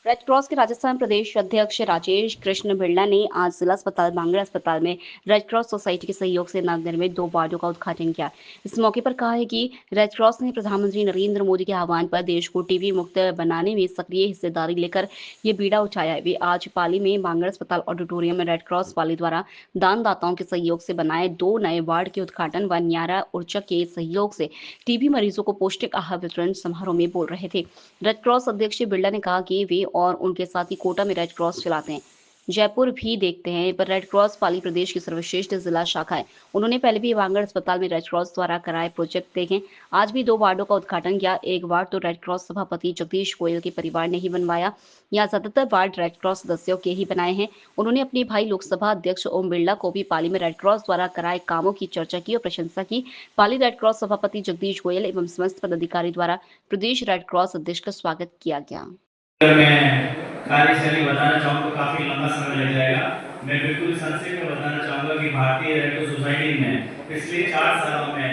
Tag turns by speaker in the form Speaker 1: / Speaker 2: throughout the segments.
Speaker 1: Red cross के राजस्थान प्रदेश अध्यक्ष राजेश कृष्ण बिरला ने आज जिला अस्पताल बांगड़ा अस्पताल में रेड क्रॉस सोसाइटी के सहयोग से नवनिर्मित 2 वार्डों का उद्घाटन किया। इस मौके पर कहा है कि रेड क्रॉस ने प्रधानमंत्री नरेंद्र मोदी के आह्वान पर देश को टीबी मुक्त बनाने में सक्रिय हिस्सेदारी लेकर ये बीड़ा उठाया है। वे आज पाली में बांगड़ा अस्पताल ऑडिटोरियम में रेड क्रॉस पाली द्वारा दानदाताओं के सहयोग से बनाए 2 नए वार्ड के उद्घाटन व न्यारा उर्चक के सहयोग से टीबी मरीजों को पौष्टिक आहार वितरण समारोह में बोल रहे थे। रेड क्रॉस अध्यक्ष बिरला ने कहा कि वे और उनके साथी कोटा में रेड क्रॉस चलाते हैं, जयपुर भी देखते हैं, पर रेड क्रॉस पाली प्रदेश की सर्वश्रेष्ठ जिला शाखा है। उन्होंने पहले भी बांगड़ अस्पताल में रेड क्रॉस द्वारा कराए प्रोजेक्ट देखे। आज भी 2 वार्डों का उद्घाटन किया। एक वार्ड तो रेड क्रॉस सभापति जगदीश गोयल के परिवार ने ही बनवाया। यहाँ ज्यादातर वार्ड रेड क्रॉस सदस्यों के ही बनाए हैं। उन्होंने अपने भाई लोकसभा अध्यक्ष ओम बिरला को भी पाली में रेड क्रॉस द्वारा कराए कामों की चर्चा की और प्रशंसा की। पाली रेड क्रॉस सभापति जगदीश गोयल एवं समस्त पदाधिकारी द्वारा प्रदेश रेड क्रॉस अध्यक्ष का स्वागत किया गया।
Speaker 2: मैं कार्यशैली बताना चाहूँगा, काफी लंबा समय लग जाएगा। मैं बिल्कुल संक्षेप में बताना चाहूँगा कि भारतीय रेड क्रॉस सोसाइटी ने पिछले 4 सालों में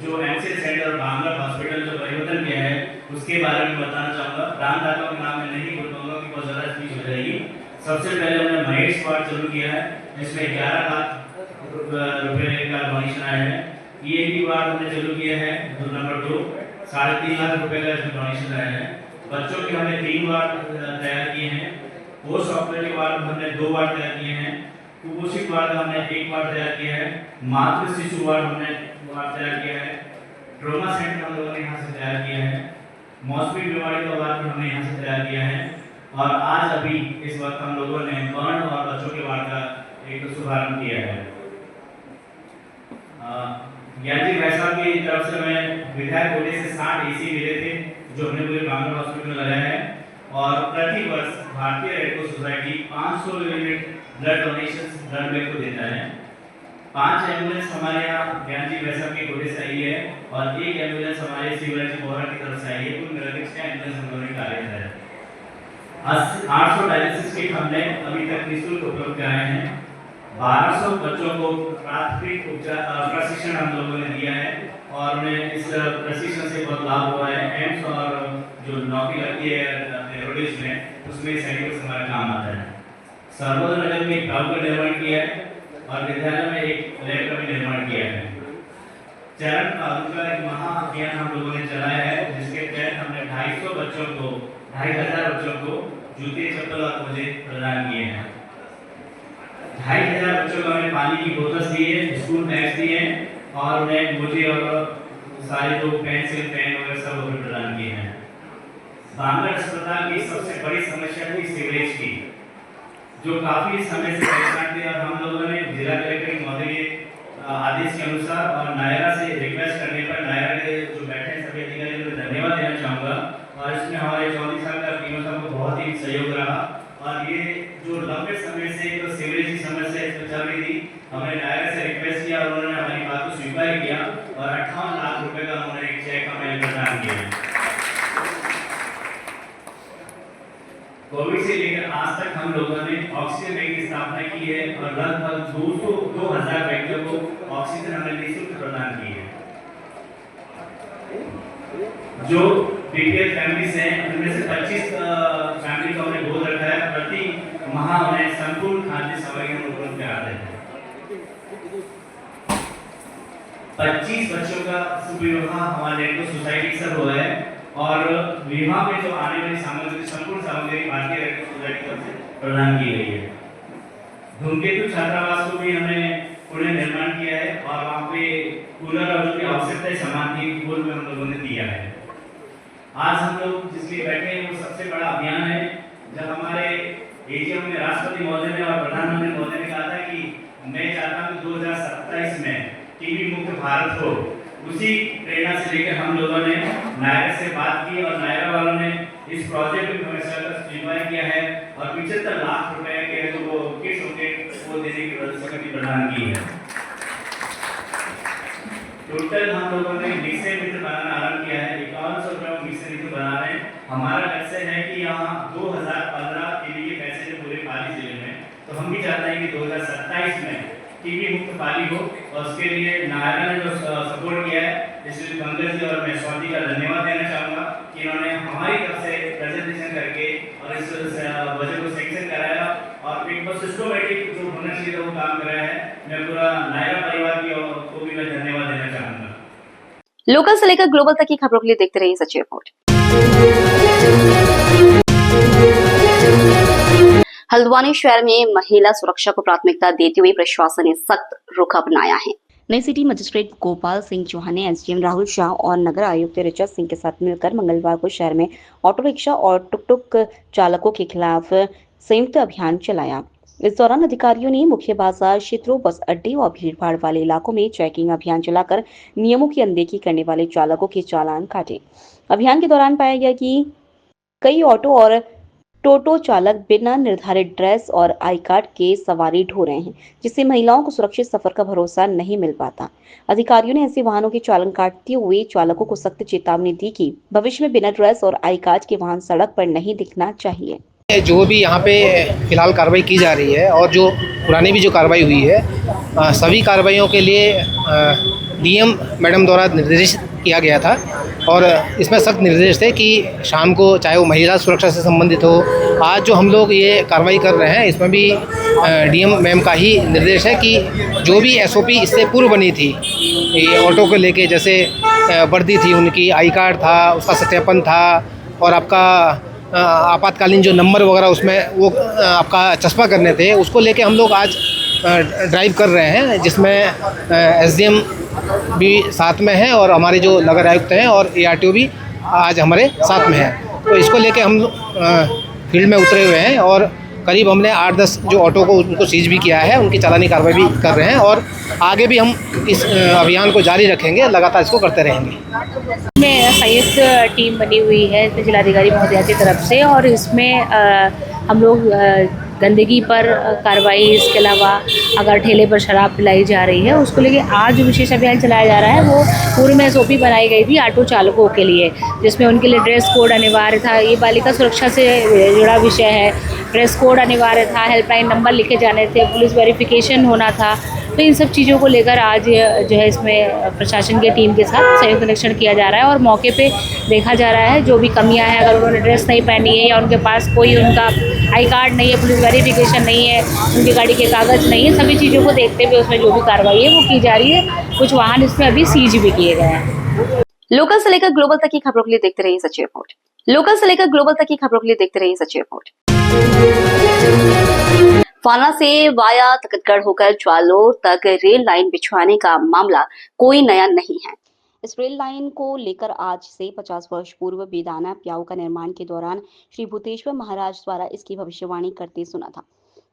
Speaker 2: जो एमसी सेंटर और बांगड़ा हॉस्पिटल जो परिवर्तन किया है उसके बारे में बताना चाहूँगा। दानदाताओं के नाम में नहीं बोल पाऊंगा कि बहुत ज़्यादा स्पीच हो जाएगी। सबसे पहले हमने महेश वार्ड चालू किया है, जिसमें 11 लाख रुपये का डोनेशन आया है। ये भी वार्ड हमने चालू किया है, नंबर 2 3.5 लाख रुपये का इसमें डोनेशन आया है। बच्चों के हमने 3 वार्ड तैयार किए हैं। पोस्ट ऑपरेटिव वार्ड हमने 2 वार्ड तैयार किए हैं। कुपोषित वार्ड हमने 1 वार्ड तैयार किया है। मातृ शिशु वार्ड हमने वार्ड तैयार किया है। ट्रॉमा सेंटर हम लोगों ने यहाँ से तैयार किया है। मौसमी बीमारी का वार्ड भी हमने यहाँ से तैयार किया है। और आज अभी इस वक्त हम लोगों ने बर्न और बच्चों के वार्ड का एक शुभारंभ किया है। ज्ञान जी भाई साहब की तरफ से मैं विधायक कोटे से 60 एसी मिले थे जो हमने पूरे बांगड़ा हॉस्पिटल में लगाया है। और प्रति वर्ष भारतीय red cross society 500 unit blood donation blood bank को देता है। 5 एम्बुलेंस हमारे यहाँ ज्ञान जी वैसा की कोटे से आई है और 1 एम्बुलेंस हमारे शिवराज जी बोहरा की तरफ से आई है। कुल मिलाकर 6 एम्बुलेंस हम लोगों ने कार्यरत है। 800 डायलिसिस किट हमने अभी तक निःशुल्क उपलब्ध कराए हैं। 1200 बच्चों को प्राथमिक उपचार प्रशिक्षण हम लोगों ने दिया है और उन्हें इस प्रशिक्षण से बहुत लाभ हुआ है। एम्स और जो नौकरी लगती है रोडेज में उसमें सैनिकों से हमारा काम आता है। सर्वोदय नगर में एक ग्राउंड का निर्माण किया है और विद्यालय में एक लैब का भी निर्माण किया है। चरण पादु का एक महा अभियान हम लोगों ने चलाया है, जिसके तहत हमने 250 बच्चों को 2500 बच्चों को जूते चप्पल और मोजे प्रदान किए हैं। 2500 बच्चों को हमने पानी की बोतल दी है, स्कूल बैग दिए हैं और उन्हें मोजे और सारे जो पेंसिल पेन वगैरह सब उन्हें प्रदान किए हैं। बांगड़ा अस्पताल की सबसे बड़ी समस्या थी सीवरेज की, जो काफी समय से परेशान थे और हम लोगों ने जिला कलेक्टर महोदय के आदेश के अनुसार और नायरा से रिक्वेस्ट करने पर नायरा के जो बैठे सभी अधिकारियों को धन्यवाद देना चाहूँगा। और इसमें हमारे 24 साल का टीम को बहुत ही सहयोग रहा और ये जो लंबे समय से तो सीवरेज की समस्या इसमें चल रही थी, हमने नायरा से रिक्वेस्ट किया और उन्होंने हमारी बात को स्वीकार किया और 58 लाख रुपए का उन्होंने एक चेक हमें प्रदान किया। कोविड से लेकर आज तक हम लोगों ने ऑक्सीजन बैंक की स्थापना की है और लगभग 2000 व्यक्तियों को ऑक्सीजन हमने निःशुल्क प्रदान की है। जो बीपीएल फैमिलीज हैं उनमें से 25 फैमिली को हमने गोद रखा है। प्रति माह उन्हें संपूर्ण खाद्य सामग्री उपलब्ध कराते हैं। 25 बच्चों का शुभ विवाह हमारे रेड क्रॉस सोसाइटी से हुआ है और विवाह में जो आने वाली सामग्री संपूर्ण सामग्री भारतीय रेड क्रॉस सोसाइटी की तरफ से प्रदान की गई है। धूमकेतु छात्रावास को भी हमने पुणे निर्माण किया है और वहाँ पे कूलर और जो आवश्यकता है सामान की पूर्व में हम लोगों ने दिया है। आज हम लोग जिसलिए बैठे हैं वो सबसे बड़ा अभियान है। जब हमारे एजीएम में राष्ट्रपति महोदय ने और प्रधानमंत्री महोदय ने कहा था कि मैं चाहता हूँ 2027 में टीबी मुक्त भारत हो, उसी प्रेरणा से लेकर हम लोगों ने नायरा से बात की और नायरा वालों ने इस प्रोजेक्ट में हमें स्वीकार किया है और 75 लाख रुपए के जो वो किट्स होंगे वो देने की व्यवस्था भी प्रदान की है। टोटल हम लोगों ने निश्चय मित्र बनाना आरंभ किया है। 5100 रुपये निश्चय मित्र बना रहे हैं। हमारा लक्ष्य है कि यहाँ 2015 टीबी के पैसे जो पूरे पाली जिले में, तो हम भी चाहते हैं कि 2027 में टीबी मुक्त पाली हो और उसके लिए नायरा ने जो सपोर्ट किया है इसलिए पंकज जी और मैं स्वाति का धन्यवाद देना चाहूँगा कि इन्होंने हमारी तरफ से प्रेजेंटेशन करके और इस बजट को सैंक्शन कराया और एक बार सिस्टमेटिक जो होना चाहिए वो काम कराया है। मैं पूरा नायरा परिवार को भी मैं धन्यवाद देना चाहूँगा।
Speaker 1: लोकल से लेकर ग्लोबल तक की खबरों के लिए देखते रहिए सच रिपोर्ट। हल्द्वानी शहर में महिला सुरक्षा को प्राथमिकता देते हुए प्रशासन ने सख्त रुख अपनाया है। नई सिटी मजिस्ट्रेट गोपाल सिंह चौहान ने एसडीएम राहुल शाह और नगर आयुक्त ऋचा सिंह के साथ मिलकर मंगलवार को शहर में ऑटो रिक्शा और टुक चालकों के खिलाफ संयुक्त अभियान चलाया। इस दौरान अधिकारियों ने मुख्य बाजार क्षेत्रों, बस अड्डे और भीड़भाड़ वाले इलाकों में चेकिंग अभियान चलाकर नियमों की अनदेखी करने वाले चालकों के चालान काटे। अभियान के दौरान पाया गया कि कई ऑटो और टोटो चालक बिना निर्धारित ड्रेस और आई कार्ड के सवारी ढो रहे हैं, जिससे महिलाओं को सुरक्षित सफर का भरोसा नहीं मिल पाता। अधिकारियों ने ऐसे वाहनों के चालान काटते हुए चालकों को सख्त चेतावनी दी कि भविष्य में बिना ड्रेस और आई कार्ड के वाहन सड़क पर नहीं दिखना चाहिए।
Speaker 3: जो भी यहाँ पे फिलहाल कार्रवाई की जा रही है और जो पुरानी भी जो कार्रवाई हुई है, सभी कार्रवाइयों के लिए डीएम मैडम द्वारा निर्देशित किया गया था और इसमें सख्त निर्देश थे कि शाम को चाहे वो महिला सुरक्षा से संबंधित हो, आज जो हम लोग ये कार्रवाई कर रहे हैं इसमें भी डीएम मैम का ही निर्देश है कि जो भी एसओपी इससे पूर्व बनी थी, ये ऑटो को लेके जैसे वर्दी थी, उनकी आई कार्ड था, उसका सत्यापन था और आपका आपातकालीन जो नंबर वगैरह उसमें वो आपका चस्पा करने थे, उसको लेके हम लोग आज ड्राइव कर रहे हैं, जिसमें एसडीएम भी साथ में है और हमारे जो नगर आयुक्त हैं और एआरटीओ भी आज हमारे साथ में है। तो इसको लेके हम फील्ड में उतरे हुए हैं और करीब हमने 8-10 जो ऑटो को उनको सीज भी किया है, उनकी चालानी कार्रवाई भी कर रहे हैं और आगे भी हम इस अभियान को जारी रखेंगे, लगातार इसको करते रहेंगे।
Speaker 4: में संयुक्त टीम बनी हुई है इसमें जिलाधिकारी महोदया की तरफ से और इसमें हम लोग गंदगी पर कार्रवाई, इसके अलावा अगर ठेले पर शराब पिलाई जा रही है उसको लेके आज जो विशेष अभियान चलाया जा रहा है वो पूर्व में एसओपी बनाई गई थी ऑटो चालकों के लिए, जिसमें उनके लिए ड्रेस कोड अनिवार्य था। ये बालिका सुरक्षा से जुड़ा विषय है, ड्रेस कोड अनिवार्य था, हेल्पलाइन नंबर लिखे जाने थे, पुलिस वेरिफिकेशन होना था। तो इन सब चीज़ों को लेकर आज जो है इसमें प्रशासन की टीम के साथ संयुक्त निरीक्षण किया जा रहा है और मौके पे देखा जा रहा है जो भी कमियां हैं, अगर उन्होंने ड्रेस नहीं पहनी है या उनके पास कोई उनका आई कार्ड नहीं है, पुलिस वेरिफिकेशन नहीं है, उनकी गाड़ी के कागज़ नहीं है, सभी चीज़ों को देखते हुए उसमें जो भी कार्रवाई है वो की जा रही है। कुछ वाहन इसमें अभी सीज भी किए गए हैं।
Speaker 1: लोकल से लेकर ग्लोबल तक की खबरों के लिए देखते रहिए सच रिपोर्ट। लोकल से लेकर ग्लोबल तक की खबरों के लिए देखते रहिए सच रिपोर्ट। फाना से वाया तकतगढ़ होकर जालोर तक रेल लाइन बिछवाने का मामला कोई नया नहीं है। इस रेल लाइन को लेकर आज से 50 वर्ष पूर्व बेदाना प्याऊ का निर्माण के दौरान श्री भूतेश्वर महाराज द्वारा इसकी भविष्यवाणी करते सुना था।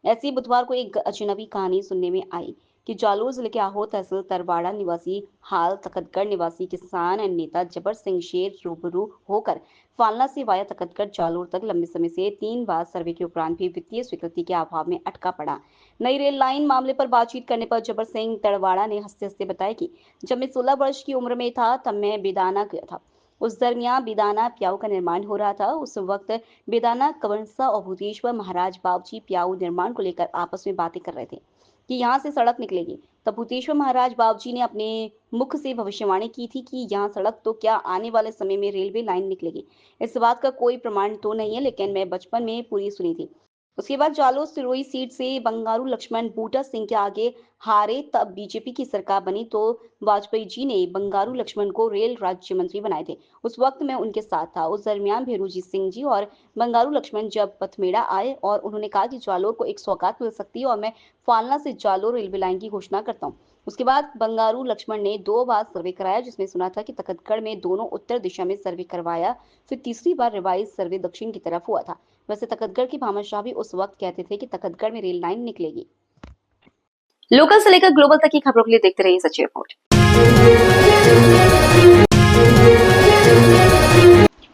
Speaker 1: ऐसी बुधवार को एक अजनबी कहानी सुनने में आई कि जालोर जिले के आहो तहसील तरवाड़ा निवासी हाल तखतगढ़ निवासी किसान नेता जबर सिंह शेर रूबरू होकर फालना से वाया तखतगढ़ जालोर तक लंबे समय से 3 बार सर्वे के उपरांत भी वित्तीय स्वीकृति के अभाव में अटका पड़ा। नई रेल लाइन मामले पर बातचीत करने पर जबर सिंह तरवाड़ा ने हंसते हंसते बताया कि जब मैं 16 वर्ष की उम्र में था तब मैं बेदाना गया था। उस दरमियान बेदाना प्याऊ का निर्माण हो रहा था। उस वक्त बेदाना कवंसा और भूतेश्वर महाराज बाबूजी प्याऊ निर्माण को लेकर आपस में बातें कर रहे थे कि यहाँ से सड़क निकलेगी। तब भूतेश्वर महाराज बाबूजी ने अपने मुख से भविष्यवाणी की थी कि यहाँ सड़क तो क्या आने वाले समय में रेलवे लाइन निकलेगी। इस बात का कोई प्रमाण तो नहीं है, लेकिन मैं बचपन में पूरी सुनी थी। उसके बाद जालोर सिरोही सीट से बंगारू लक्ष्मण बूटा सिंह के आगे हारे, तब बीजेपी की सरकार बनी तो वाजपेयी जी ने बंगारू लक्ष्मण को रेल राज्य मंत्री बनाए थे। उस वक्त मैं उनके साथ था। उस दरमियान भेरूजी सिंह जी और बंगारू लक्ष्मण जब पथमेड़ा आए और उन्होंने कहा कि जालोर को एक सौगात मिल सकती है और मैं फालना से जालोर रेलवे लाइन की घोषणा करता हूँ। उसके बाद बंगारू लक्ष्मण ने 2 बार सर्वे कराया, जिसमें सुना था कि तखतगढ़ में दोनों उत्तर दिशा में सर्वे करवाया, फिर तीसरी बार रिवाइज सर्वे दक्षिण की तरफ हुआ था। वैसे तखतगढ़ के भामर शाह भी उस वक्त कहते थे कि तखतगढ़ में रेल लाइन निकलेगी। लोकल से लेकर ग्लोबल तक की खबरों के लिए देखते रहिए सच रिपोर्ट।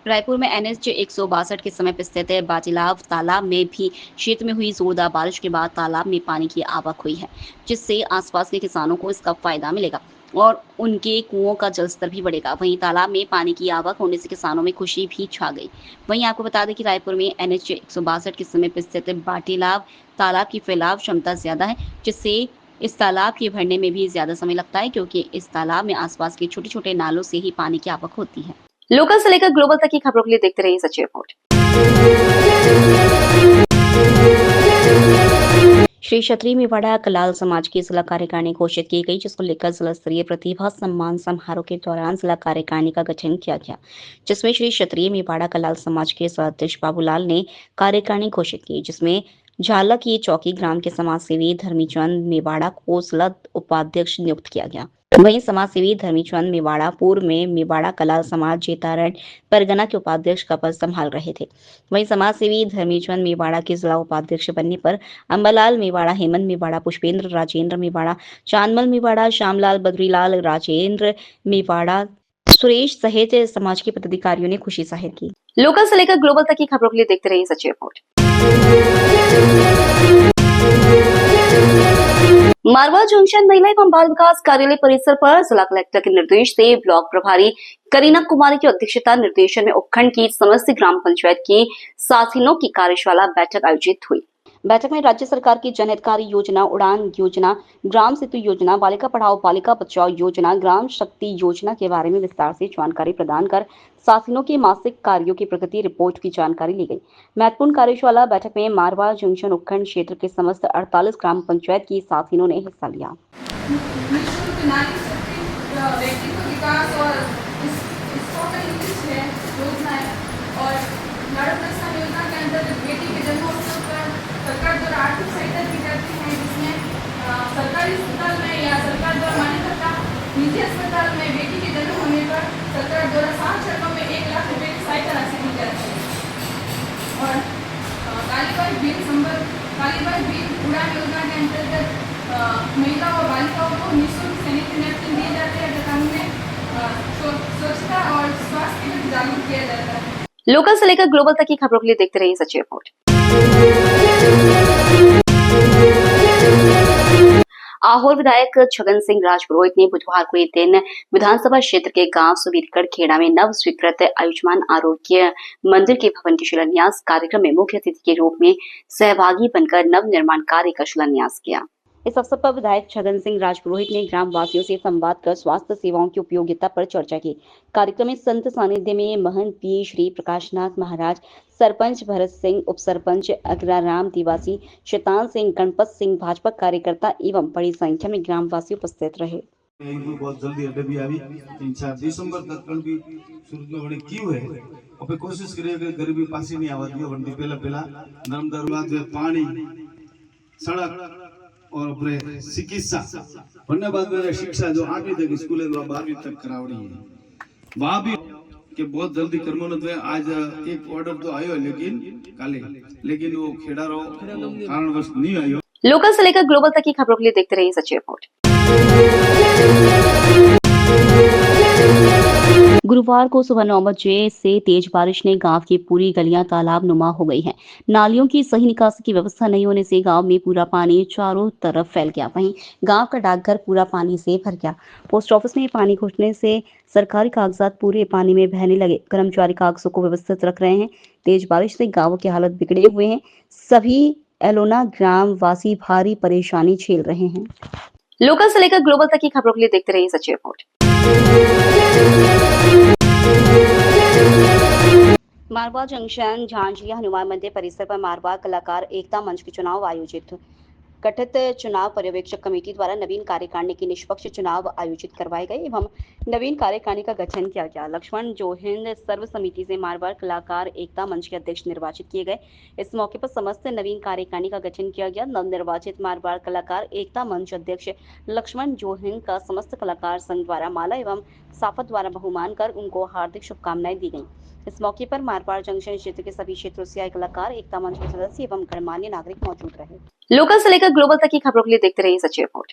Speaker 1: रायपुर में NH 162 के समय पर स्थित बाजिलाव तालाब में भी क्षेत्र में हुई जोरदार बारिश के बाद तालाब में पानी की आवक हुई है, जिससे आसपास के किसानों को इसका फायदा मिलेगा और उनके कुओं का जलस्तर भी बढ़ेगा। वहीं तालाब में पानी की आवक होने से किसानों में खुशी भी छा गई। वहीं आपको बता दें कि रायपुर में NH 162 के समय पर स्थित बाटिलाव तालाब की फैलाव क्षमता ज्यादा है, जिससे इस तालाब के भरने में भी ज्यादा समय लगता है, क्योंकि इस तालाब में आसपास के छोटे छोटे नालों से ही पानी की आवक होती है। लोकल से लेकर ग्लोबल तक की खबरों के लिए देखते रहिए सच्ची रिपोर्ट। श्री क्षत्रिय मेवाड़ा कलाल समाज की जिला कार्यकारिणी घोषित की गई, जिसको लेकर जिला स्तरीय प्रतिभा सम्मान समारोह के दौरान जिला कार्यकारिणी का गठन किया गया, जिसमें श्री क्षत्रिय मेवाड़ा कलाल समाज के अध्यक्ष बाबूलाल ने कार्यकारिणी घोषित की, जिसमें झाला की चौकी ग्राम के समाज सेवी धर्मीचंद मेवाड़ा को जिला उपाध्यक्ष नियुक्त किया गया। वहीं समाज सेवी धर्मीचंद मेवाड़ा पूर्व में मेवाड़ा कलाल समाज जेतारण परगना के उपाध्यक्ष का पद संभाल रहे थे। वहीं समाज सेवी धर्मीचंद मेवाड़ा के जिला उपाध्यक्ष बनने पर अंबालाल मेवाड़ा, हेमंत मेवाड़ा, पुष्पेंद्र राजेंद्र मेवाड़ा, चांदमल मेवाड़ा, श्यामलाल बद्रीलाल राजेंद्र मेवाड़ा, सुरेश सहित समाज के पदाधिकारियों ने खुशी जाहिर की। लोकल से लेकर ग्लोबल तक की खबरों के लिए देखते रहिए सच्ची रिपोर्ट। मारवा जंक्शन महिला एवं बाल विकास कार्यालय परिसर पर जिला कलेक्टर के निर्देश से ब्लॉक प्रभारी करीना कुमारी की अध्यक्षता निर्देशन में उपखंड की समस्त ग्राम पंचायत की साथिनों की कार्यशाला बैठक आयोजित हुई। बैठक में राज्य सरकार की जनहितकारी योजना, उड़ान योजना, ग्राम सेतु योजना, बालिका पढ़ाओ बालिका बचाओ योजना, ग्राम शक्ति योजना के बारे में विस्तार से जानकारी प्रदान कर साथिनों के मासिक कार्यों की प्रगति रिपोर्ट की जानकारी ली गई। महत्वपूर्ण कार्यशाला बैठक में मारवा जंक्शन उपखंड क्षेत्र के समस्त 48 ग्राम पंचायत की साथिनों ने हिस्सा लिया।
Speaker 5: सरकार द्वारा आर्थिक सहायता दी जाती है, जिसमें सरकारी अस्पताल में या सरकार द्वारा मान्यता निजी अस्पताल में बेटी के जन्म होने पर सरकार द्वारा 7 चरणों में 1 लाख रुपए की सहायता राशि दी जाती है। और कालीबाई बीर उड़ान योजना के अंतर्गत महिलाओं और बालिकाओं को निःशुल्क सैनिटरी नैपकिन दिए जाते हैं तथा उन्हें स्वच्छता और स्वास्थ्य के प्रति जागरूक किया जाता है।
Speaker 1: लोकल से लेकर ग्लोबल तक की खबरों के लिए देखते रहिए सच्ची रिपोर्ट। आहोर विधायक छगन सिंह राजपुरोहित ने बुधवार को ये दिन विधानसभा क्षेत्र के गांव सुबीरगढ़ खेड़ा में नव स्वीकृत आयुष्मान आरोग्य मंदिर के भवन के शिलान्यास कार्यक्रम में मुख्य अतिथि के रूप में सहभागी बनकर नव निर्माण कार्य का शिलान्यास किया। इस अवसर पर विधायक छगन सिंह राजपुरोहित ने ग्राम वासियों से संवाद कर स्वास्थ्य सेवाओं की उपयोगिता पर चर्चा की। कार्यक्रम में संत सानिध्य में महंत पी श्री प्रकाशनाथ महाराज, सरपंच भरत सिंह, उप सरपंच अग्राराम दिवासी, शैतान सिंह, गणपत सिंह, भाजपा कार्यकर्ता एवं बड़ी संख्या में ग्रामवासी उपस्थित रहे।
Speaker 6: बहुत जल्दी अड्डे भी आई 3-4 दिसंबर तक भी शुरू होने की है। और कोशिश करिए गरीबी पासी नहीं आवा दियो वंडी पहला नर्मदा जो पानी, सड़क और चिकित्सा बनने बाद में शिक्षा जो 8वीं तक स्कूल है 12वीं तक करावनी है, वहाँ भी कि बहुत जल्दी कर्मोन्नत है। आज एक ऑर्डर तो आयो लेकिन वो खेड़ा रहो कारणवश नहीं आयो।
Speaker 1: लोकल से लेकर ग्लोबल तक की खबरों के लिए देखते रहिए सच्ची रिपोर्ट। गुरुवार को सुबह 9 बजे से तेज बारिश ने गांव की पूरी गलियां तालाब नुमा हो गई हैं। नालियों की सही निकासी की व्यवस्था नहीं होने से गांव में पूरा पानी चारों तरफ फैल गया। वहीं गांव का डाकघर पूरा पानी से भर गया। पोस्ट ऑफिस में पानी घुसने से सरकारी कागजात पूरे पानी में बहने लगे। कर्मचारी कागजों को व्यवस्थित रख रहे हैं। तेज बारिश से गाँव की हालत बिगड़े हुए हैं। सभी एलोना ग्राम वासी भारी परेशानी झेल रहे हैं। लोकल से लेकर ग्लोबल तक की खबरों के लिए देखते रहिए सच्ची रिपोर्ट। मारवा जंक्शन झांझिया हनुमान मंदिर परिसर पर मारवा कलाकार एकता मंच के चुनाव आयोजित। गठित चुनाव पर्यवेक्षक कमेटी द्वारा नवीन कार्यकारिणी की निष्पक्ष चुनाव आयोजित करवाए गए एवं नवीन कार्यकारिणी का गठन किया गया। लक्ष्मण जोहिंद सर्व समिति से मारवाड़ कलाकार एकता मंच के अध्यक्ष निर्वाचित किए गए। इस मौके पर समस्त नवीन कार्यकारिणी का गठन किया गया। नवनिर्वाचित मारवाड़ कलाकार एकता मंच अध्यक्ष लक्ष्मण जोहिंद का समस्त कलाकार संघ द्वारा माला एवं साफत द्वारा बहुमान कर उनको हार्दिक शुभकामनाएं दी गई। इस मौके पर मारवाड़ जंक्शन क्षेत्र के सभी क्षेत्रों से आए कलाकार, एकता मंच के सदस्य एवं गणमान्य नागरिक मौजूद रहे। लोकल से लेकर ग्लोबल तक की खबरों के लिए देखते रहिए सच्ची रिपोर्ट।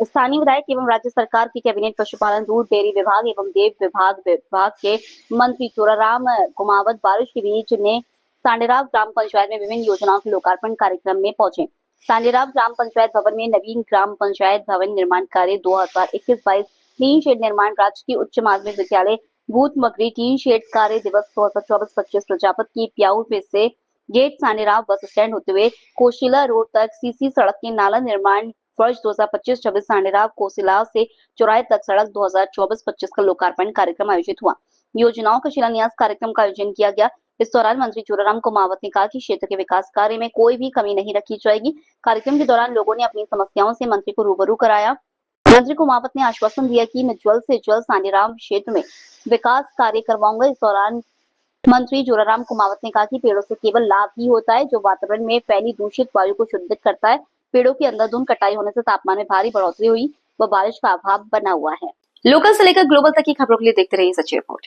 Speaker 1: स्थानीय विधायक एवं राज्य सरकार की कैबिनेट पशुपालन, दूध, डेयरी विभाग एवं देव विभाग के मंत्री चोराराम कुमावत बारिश के बीच ने सांडेराव ग्राम पंचायत में विभिन्न योजनाओं के लोकार्पण कार्यक्रम में पहुंचे। सांडेराव ग्राम पंचायत भवन में नवीन ग्राम पंचायत भवन निर्माण कार्य 2021-22 टीन शेड निर्माण, राजकीय उच्च माध्यमिक विद्यालय भूतमगरी टीन शेड कार्य दिवस 2024-25 प्रजापति की प्याऊ से गेट सांडेराव बस स्टैंड होते हुए कोशिला रोड तक सीसी सड़क के नाला निर्माण वर्ष 2025-26 सांडेराव कोसिलाव से चौराहे तक सड़क 2024-25 का लोकार्पण कार्यक्रम आयोजित हुआ। योजनाओं का शिलान्यास कार्यक्रम का आयोजन किया गया। इस दौरान मंत्री चूराराम कुमावत ने कहा कि क्षेत्र के विकास कार्य में कोई भी कमी नहीं रखी जाएगी। कार्यक्रम के दौरान लोगों ने अपनी समस्याओं से मंत्री को रूबरू कराया। मंत्री कुमावत ने आश्वासन दिया कि मैं जल्द से जल्द सांडेराव क्षेत्र में विकास कार्य करवाऊंगा। इस दौरान मंत्री चूराराम कुमावत ने कहा कि पेड़ों से केवल लाभ ही होता है, जो वातावरण में फैली दूषित वायु को शुद्ध करता है। पेड़ों की अंधाधुंध कटाई होने से तापमान में भारी बढ़ोतरी हुई व बारिश का अभाव बना हुआ है। लोकल से लेकर ग्लोबल तक की खबरों के लिए देखते रहिए सच रिपोर्ट।